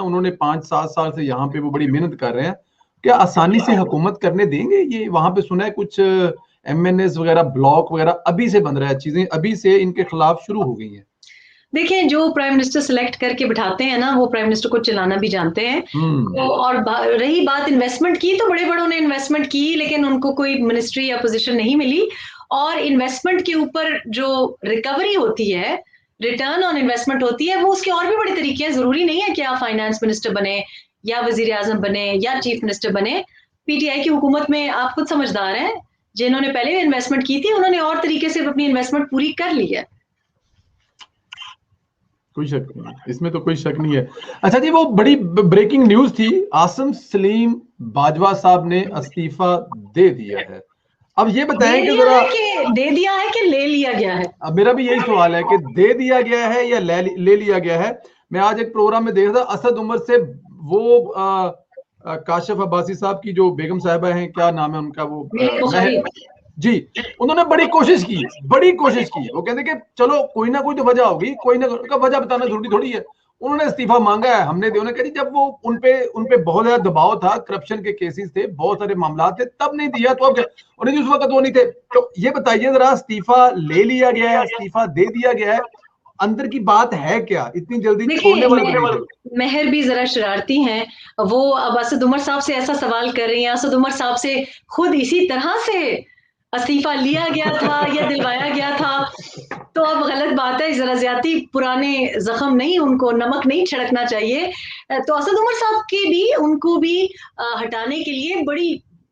उन्होंने 5-7 साल से यहाँ पे वो बड़ी मेहनत कर रहे हैं, क्या आसानी से हुकूमत करने देंगे ये? वहां पे सुना है कुछ MNAs वगैरह, ब्लॉक वगैरह अभी से बन रहा है, चीजें अभी से इनके खिलाफ शुरू हो गई हैं। देखिए, जो प्राइम मिनिस्टर सिलेक्ट करके बिठाते हैं ना, वो प्राइम मिनिस्टर को चलाना भी जानते हैं। तो और रही बात इन्वेस्टमेंट की, तो बड़े बड़ों ने इन्वेस्टमेंट की, लेकिन उनको कोई मिनिस्ट्री या पोजीशन नहीं मिली। और इन्वेस्टमेंट के ऊपर जो रिकवरी होती है, रिटर्न ऑन इन्वेस्टमेंट होती है, वो उसके और भी बड़े तरीके हैं। जरूरी नहीं है कि आप फाइनेंस मिनिस्टर बने या वजीर आजम बने या चीफ मिनिस्टर बने। पीटीआई की हुकूमत में आप खुद समझदार हैं, जिन्होंने पहले इन्वेस्टमेंट की थी उन्होंने और तरीके से अपनी इन्वेस्टमेंट पूरी कर ली है। कोई शक नहीं, इसमें तो कोई शक नहीं है। अच्छा जी, वो बड़ी ब्रेकिंग न्यूज थी, आसिम सलीम बाजवा साहब ने इस्तीफा दे दिया है। अब ये बताएं कि जरा, दे दिया है कि ले लिया गया है? अब मेरा भी यही सवाल है कि दे दिया गया है या ले लिया गया है। मैं आज एक प्रोग्राम में देख रहा था, असद उमर से वो काशिफ अब्बासी साहब की जो बेगम साहिबा हैं, क्या नाम है उनका, वो जी, उन्होंने बड़ी कोशिश की, वो कहते कि चलो कोई ना कोई तो वजह होगी, कोई ना कोई वजह बताना जरूरी थोड़ी है। उन्होंने इस्तीफा मांगा है, हमने उन्होंने कहा जब वो उनपे बहुत ज्यादा दबाव था, करप्शन के केसेस थे, बहुत सारे मामला थे, तब नहीं दिया तो अब क्या? उन्हें उस वक्त वो नहीं थे। तो ये बताइए जरा, इस्तीफा ले लिया गया है, इस्तीफा दे दिया गया है, अंदर की बात है क्या? इतनी जल्दी छोड़ने वाले मेहर भी जरा शरारती हैं। वो अब असद उमर साहब से ऐसा सवाल कर रही हैं, असद उमर साहब से खुद इसी तरह से इस्तीफा लिया गया था या दिलवाया गया था, तो अब गलत बात है। जरा ज्यादा पुराने जख्म नहीं, उनको नमक नहीं छिड़कना चाहिए। तो असद उमर साहब के भी, उनको भी हटाने के लिए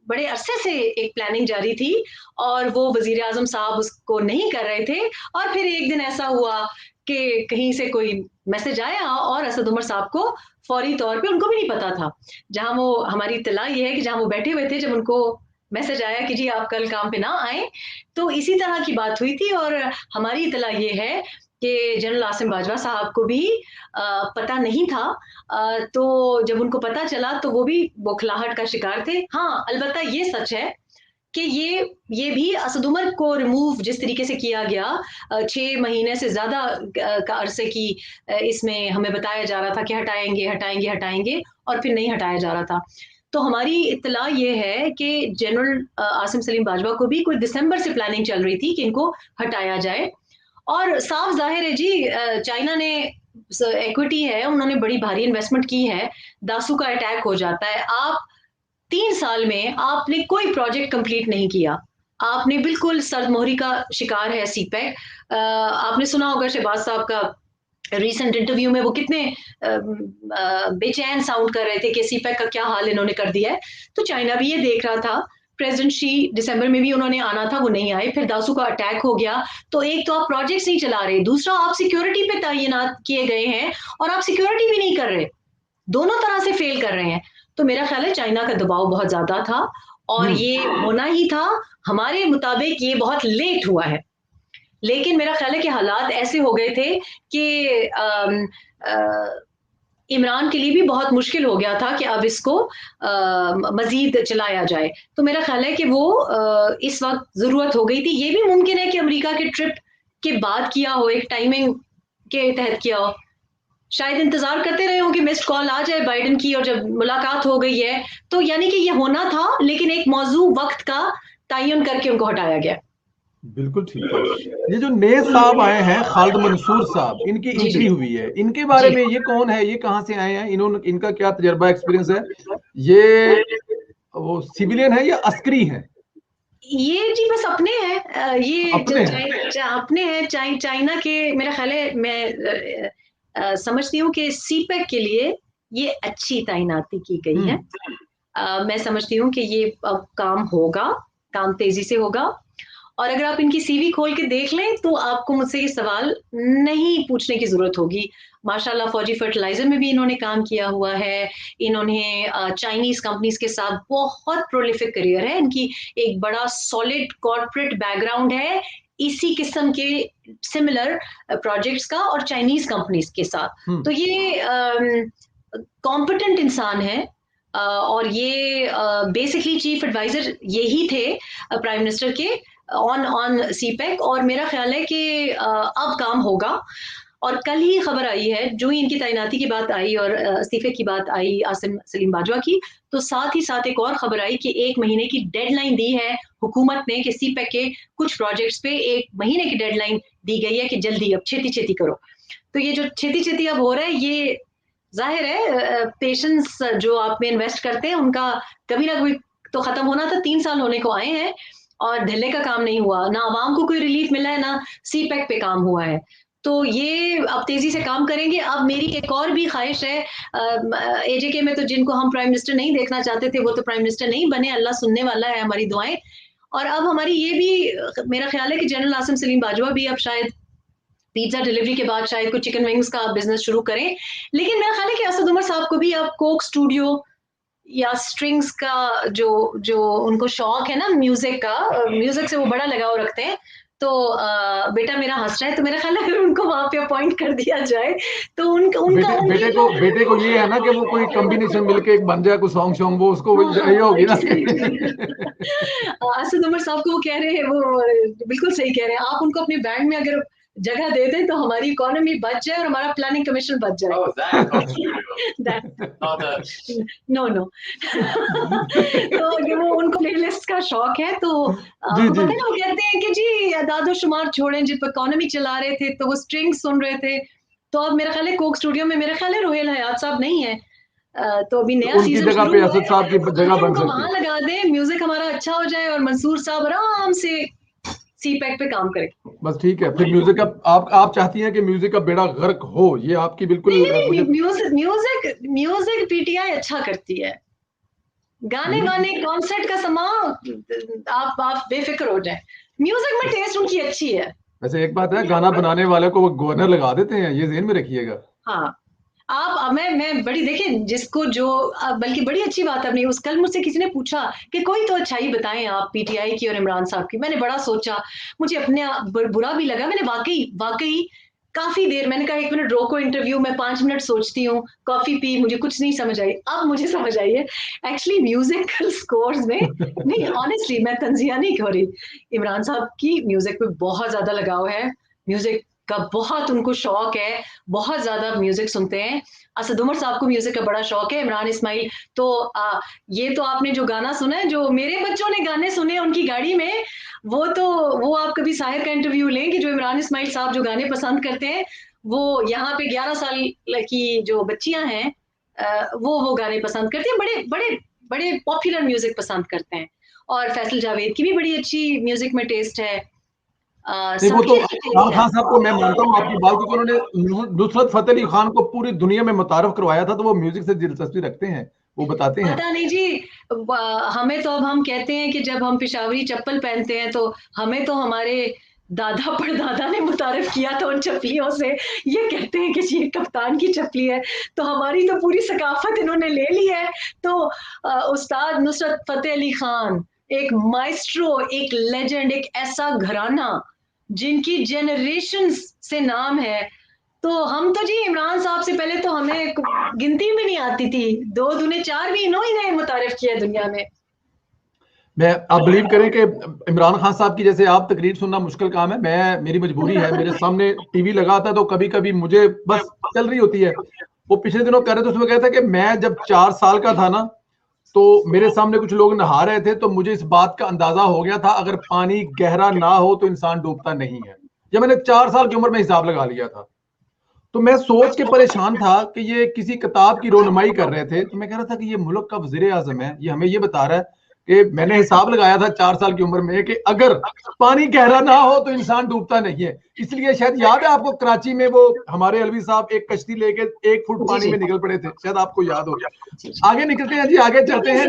बड़े अरसे से एक प्लानिंग जारी थी, और वो वजीर आजम साहब उसको नहीं कर रहे थे। और फिर एक दिन ऐसा हुआ कि कहीं से कोई मैसेज आया और असद उमर साहब को फौरी तौर पे, उनको भी नहीं पता था, जहां वो, हमारी इत्तला ये है कि जहां वो बैठे हुए थे, जब उनको मैसेज आया कि जी आप कल काम पे ना आए, तो इसी तरह की बात हुई थी। और हमारी इत्तला ये है कि जनरल आसिम बाजवा साहब को भी पता नहीं था। तो जब उनको पता चला तो वो भी बौखलाहट का शिकार थे। हाँ, अलबत्ता ये सच है कि ये भी असद उमर को रिमूव जिस तरीके से किया गया, 6 महीने से ज्यादा का अरसे की इसमें हमें बताया जा रहा था कि हटाएंगे हटाएंगे हटाएंगे, और फिर नहीं हटाया जा रहा था। तो हमारी इत्तला ये है कि जनरल आसिम सलीम बाजवा को भी कोई दिसंबर से प्लानिंग चल रही थी कि इनको हटाया जाए। और साफ जाहिर है जी, चाइना ने इक्विटी है, उन्होंने बड़ी भारी इन्वेस्टमेंट की है। दासू का अटैक हो जाता है, आप 3 साल में आपने कोई प्रोजेक्ट कंप्लीट नहीं किया, आपने बिल्कुल सरदमोहरी का शिकार है सीपेक। आपने सुना होगा शहबाज साहब का रिसेंट इंटरव्यू में वो कितने बेचैन साउंड कर रहे थे कि सीपेक का क्या हाल इन्होंने कर दिया है। तो चाइना भी ये देख रहा था। प्रेसिडेंट शी दिसंबर में भी उन्होंने आना था, वो नहीं आए, फिर दासू का अटैक हो गया। तो एक तो आप प्रोजेक्ट्स नहीं चला रहे, दूसरा आप सिक्योरिटी पे तैनात किए गए हैं और आप सिक्योरिटी भी नहीं कर रहे, दोनों तरह से फेल कर रहे हैं। तो मेरा ख्याल है चाइना का दबाव बहुत ज्यादा था, और ये होना ही था। हमारे मुताबिक ये बहुत लेट हुआ है, लेकिन मेरा ख्याल है कि हालात ऐसे हो गए थे कि इमरान के लिए भी बहुत मुश्किल हो गया था कि अब इसको मजीद चलाया जाए। तो मेरा ख्याल है कि वो इस वक्त जरूरत हो गई थी। ये भी मुमकिन है कि अमेरिका के ट्रिप के बाद किया हो, एक टाइमिंग के तहत किया हो, शायद इंतजार करते रहे हो कि मिस्ड कॉल आ जाए बाइडेन की, और जब मुलाकात हो गई है तो यानी कि ये होना था, लेकिन एक मौजू वक्त का तयन करके उनको हटाया गया। बिल्कुल ठीक है। ये जो नए साहब आए हैं, खालिद मंसूर साहब, इनकी एंट्री हुई है, इनके बारे में ये कौन है, ये कहां से आए हैं, इनका क्या तजर्बा, एक्सपीरियंस है? ये वो सिविलियन है या अस्करी है? ये जी बस अपने हैं, ये अपने हैं चाइना के। मेरा ख्याल है, मैं समझती हूँ कि सीपेक के लिए ये अच्छी तैनाती की गई है। मैं समझती हूँ कि ये अब काम होगा, काम तेजी से होगा। और अगर आप इनकी सीवी खोल के देख लें तो आपको मुझसे ये सवाल नहीं पूछने की जरूरत होगी। माशाल्लाह फौजी फर्टिलाइजर में भी इन्होंने काम किया हुआ है, इन्होंने चाइनीज कंपनीज के साथ बहुत प्रोलिफिक करियर है इनकी, एक बड़ा सॉलिड कॉर्पोरेट बैकग्राउंड है इसी किस्म के सिमिलर प्रोजेक्ट्स का और चाइनीज कंपनीज के साथ। तो ये कॉम्पिटेंट इंसान है, और ये बेसिकली चीफ एडवाइजर यही थे प्राइम मिनिस्टर के ऑन सीपेक। और मेरा ख्याल है कि अब काम होगा। और कल ही खबर आई है, जो ही इनकी तैनाती की बात आई और इस्तीफे की बात आई आसिम सलीम बाजवा की, तो साथ ही साथ एक और खबर आई कि 1 महीने की डेडलाइन दी है हुकूमत ने कि सीपैक के कुछ प्रोजेक्ट्स पे 1 महीने की डेडलाइन दी गई है कि जल्दी अब छेती करो। तो ये जो छेती अब हो रहा है, ये जाहिर है पेशेंस जो आप में इन्वेस्ट करते हैं उनका कभी ना कभी तो खत्म होना था। 3 साल होने को आए हैं और ढिल्ले का काम नहीं हुआ, ना आवाम को कोई रिलीफ मिला है, ना सीपैक पे काम हुआ है। तो ये अब तेजी से काम करेंगे। अब मेरी एक और भी ख्वाहिश है, एजेके में तो जिनको हम प्राइम मिनिस्टर नहीं देखना चाहते थे वो तो प्राइम मिनिस्टर नहीं बने, अल्लाह सुनने वाला है हमारी दुआएं। और अब हमारी ये भी मेरा ख्याल है कि जनरल आसिम सलीम बाजवा भी अब शायद पिज्जा डिलीवरी के बाद शायद कुछ चिकन विंग्स का बिजनेस शुरू करें। लेकिन मेरा ख्याल है कि असद उमर साहब को भी अब कोक स्टूडियो या स्ट्रिंग्स का जो जो उनको शौक है ना म्यूजिक का, म्यूजिक से वो बड़ा लगाव रखते हैं। तो बेटा मेरा हंस रहा है, तो मेरा ख्याल है अगर उनको वहां पे अपॉइंट कर दिया जाए तो उनका बेटे को ये है ना कि वो कोई कॉम्बिनेशन मिलके एक बन जाए, कोई सॉन्ग वो उसको ये होगी ना। असद उमर साहब को वो कह रहे हैं, वो बिल्कुल सही कह रहे हैं, आप उनको अपने बैंड में अगर जगह दे दें तो हमारी इकोनॉमी बच जाए और हमारा प्लानिंग कमीशन बच जाए। नो तो ये वो उनको प्लेलिस्ट का शौक है, तो जी पता जी। है वो कहते हैं कि जी दादो शुमार छोड़ें, जिस पर इकोनॉमी चला रहे थे तो वो स्ट्रिंग सुन रहे थे। तो अब मेरा ख्याल है कोक स्टूडियो में मेरा ख्याल है रोहेल हयात साहब नहीं है, तो अभी नया उनकी सीजन जगह शुरू पे हुआ असद है, साहब की जगह आके बन उनको सकती वहां है। लगा दे, म्यूजिक हमारा अच्छा हो जाए और मंसूर साहब आराम से सीपैक पे काम करें। बस ठीक है, फिर म्यूजिक का आप चाहती हैं कि म्यूजिक का बेड़ा गर्क हो, ये आपकी बिल्कुल नहीं, मुझे। म्यूजिक पीटीआई अच्छा करती है, गाने वाने कॉन्सर्ट का समा आप बेफिक्र हो जाए, म्यूजिक में टेस्ट उनकी अच्छी है। वैसे एक बात है, गाना बनाने वाले को वो गवर्नर लगा देते हैं, ये ज़हन में रखिएगा। हाँ, आप मैं बड़ी देखें जिसको जो बल्कि बड़ी अच्छी बात है अपनी उस कल मुझसे किसी ने पूछा कि कोई तो अच्छाई बताएं आप पीटीआई की और इमरान साहब की। मैंने बड़ा सोचा, मुझे अपने बुरा भी लगा, मैंने वाकई काफी देर मैंने कहा 1 मिनट रोको इंटरव्यू में, 5 मिनट सोचती हूँ, कॉफी पी, मुझे कुछ नहीं समझ आई। अब मुझे समझ आई है एक्चुअली म्यूजिकल स्कोर्स में नहीं, ऑनेस्टली मैं तंजिया नहीं हो रही, इमरान साहब की म्यूजिक में बहुत ज्यादा लगाव है, म्यूजिक का बहुत उनको शौक है, बहुत ज्यादा म्यूजिक सुनते हैं। असद उमर साहब को म्यूजिक का बड़ा शौक है, इमरान इस्माइल तो ये तो आपने जो गाना सुना है, जो मेरे बच्चों ने गाने सुने उनकी गाड़ी में, वो आप कभी साहिर का इंटरव्यू लें कि जो इमरान इस्माइल साहब जो गाने पसंद करते हैं, वो यहाँ पे 11 साल की जो बच्चियां हैं वो गाने पसंद करती हैं, बड़े बड़े बड़े पॉपुलर म्यूजिक पसंद करते हैं। और फैसल जावेद की भी बड़ी अच्छी म्यूजिक में टेस्ट है, नहीं, वो तो सबकी अच्छी इमरान टेस्ट है। खान साहब को मैं मानता हूँ आपकी बात, क्योंकि उन्होंने नुसरत फतेह अली खान को पूरी दुनिया में मुतारफ करवाया था, तो वो म्यूजिक से दिलचस्पी रखते हैं, वो बताते हैं। पता नहीं जी, हमें तो अब हम कहते हैं कि जब हम पेशावरी चप्पल पहनते हैं तो हमें तो हमारे दादा परदादा ने मुतारिफ किया था उन चप्पलियों से, ये कहते हैं कि ये कप्तान की चप्पली है, तो हमारी तो पूरी सकाफत इन्होंने ले ली है। तो उस्ताद नुसरत फतेह अली खान एक माइस्ट्रो, एक लेजेंड, एक ऐसा घराना जिनकी जनरेशन से नाम है। तो हम तो जी इमरान साहब से पहले तो हमें गिनती भी नहीं आती थी, 2 दूने 4 भी इन्होंने मुतारिफ किया दुनिया में। मैं आप बिलीव करें कि इमरान खान साहब की जैसे आप तकरीर सुनना मुश्किल काम है, मैं मेरी मजबूरी है, मेरे सामने टीवी लगा था तो कभी कभी मुझे बस चल रही होती है। वो पिछले दिनों कह रहे थे, उसमें कहता कि मैं जब 4 साल का था ना, तो मेरे सामने कुछ लोग नहा रहे थे, तो मुझे इस बात का अंदाजा हो गया था अगर पानी गहरा ना हो तो इंसान डूबता नहीं है। ये मैंने 4 साल की उम्र में हिसाब लगा लिया था। तो मैं सोच के परेशान था कि ये किसी किताब की रोनमाई कर रहे थे, तो मैं कह रहा था कि ये मुल्क का वजीर आजम है, ये हमें ये बता रहा है कि मैंने हिसाब लगाया था 4 साल की उम्र में कि अगर पानी गहरा ना हो तो इंसान डूबता नहीं है। इसलिए शायद याद है आपको, कराची में वो हमारे अलवी साहब एक कश्ती लेके 1 फुट पानी में निकल पड़े थे, शायद आपको याद हो। आगे निकलते हैं जी, आगे चलते हैं।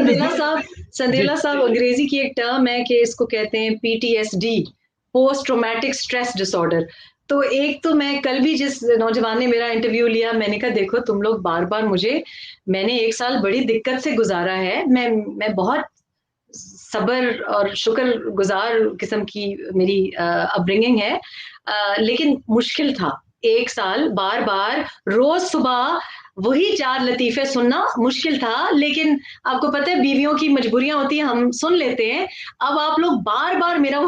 संदेला साहब अंग्रेजी की एक टर्म है कि इसको कहते हैं PTSD, post traumatic stress disorder. तो एक तो मैं कल भी जिस नौजवान ने मेरा इंटरव्यू लिया, मैंने कहा देखो तुम लोग बार बार मैंने 1 साल बड़ी दिक्कत से गुजारा है, मैं बहुत सबर और शुक्र गुजार किस्म की मेरी अपब्रिंगिंग है, लेकिन मुश्किल था 1 साल बार बार रोज सुबह वही 4 लतीफे सुनना मुश्किल था। लेकिन आपको पता है बीवियों की मजबूरियां होती हैं, हम सुन लेते हैं। अब आप लोग बार बार मेरा